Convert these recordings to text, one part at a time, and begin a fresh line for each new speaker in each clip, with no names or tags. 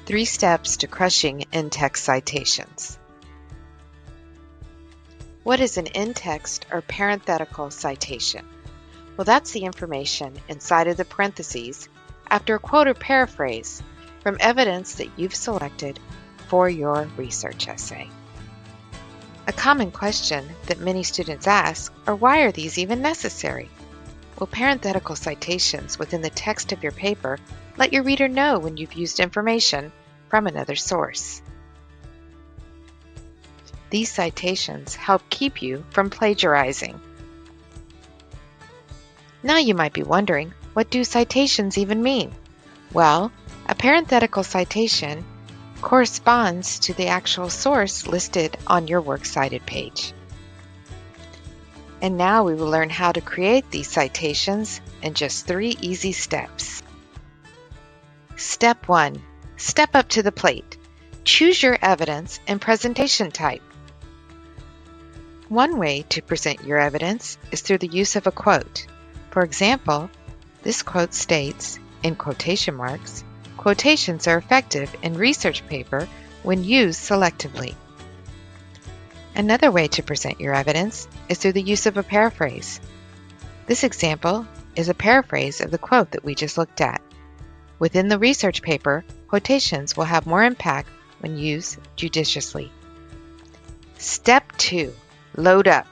3 steps to crushing in-text citations. What is an in-text or parenthetical citation? Well, that's the information inside of the parentheses after a quote or paraphrase from evidence that you've selected for your research essay. A common question that many students ask are, why are these even necessary? Well, parenthetical citations within the text of your paper let your reader know when you've used information from another source. These citations help keep you from plagiarizing. Now you might be wondering, what do citations even mean? Well, a parenthetical citation corresponds to the actual source listed on your works cited page. And now we will learn how to create these citations in just 3 easy steps. Step 1. Step up to the plate. Choose your evidence and presentation type. One way to present your evidence is through the use of a quote. For example, this quote states, in quotation marks, "Quotations are effective in research paper when used selectively." Another way to present your evidence is through the use of a paraphrase. This example is a paraphrase of the quote that we just looked at. Within the research paper, quotations will have more impact when used judiciously. Step 2. Load up.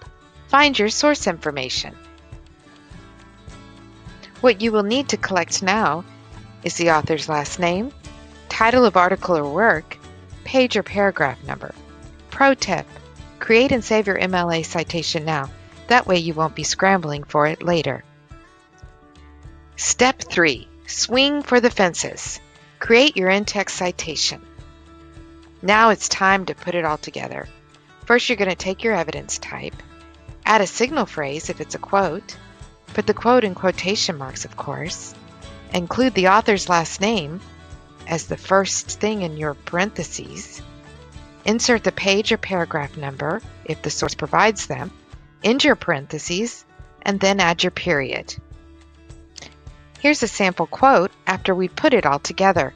Find your source information. What you will need to collect now is the author's last name, title of article or work, page or paragraph number. Pro tip: create and save your MLA citation now. That way you won't be scrambling for it later. Step 3. Swing for the fences. Create your in-text citation. Now it's time to put it all together. First, you're going to take your evidence type, add a signal phrase if it's a quote, put the quote in quotation marks, of course, include the author's last name as the first thing in your parentheses, insert the page or paragraph number if the source provides them into your parentheses, and then add your period. Here's a sample quote after we put it all together.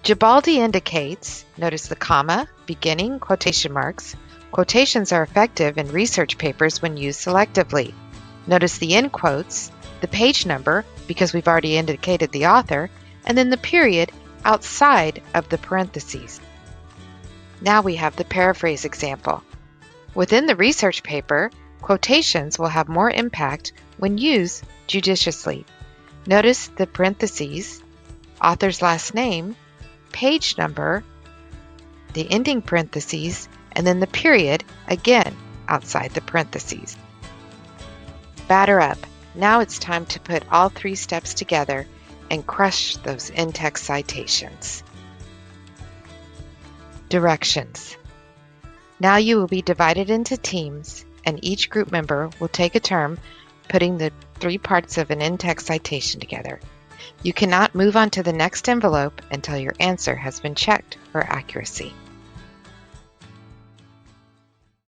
Gibaldi indicates, notice the comma, beginning, quotation marks, "Quotations are effective in research papers when used selectively." Notice the end quotes, the page number, because we've already indicated the author, and then the period outside of the parentheses. Now we have the paraphrase example. Within the research paper, quotations will have more impact when used judiciously. Notice the parentheses, author's last name, page number, the ending parentheses, and then the period, again, outside the parentheses. Batter up. Now it's time to put all 3 steps together and crush those in-text citations. Directions. Now you will be divided into teams, and each group member will take a turn putting the 3 parts of an in-text citation together. You cannot move on to the next envelope until your answer has been checked for accuracy.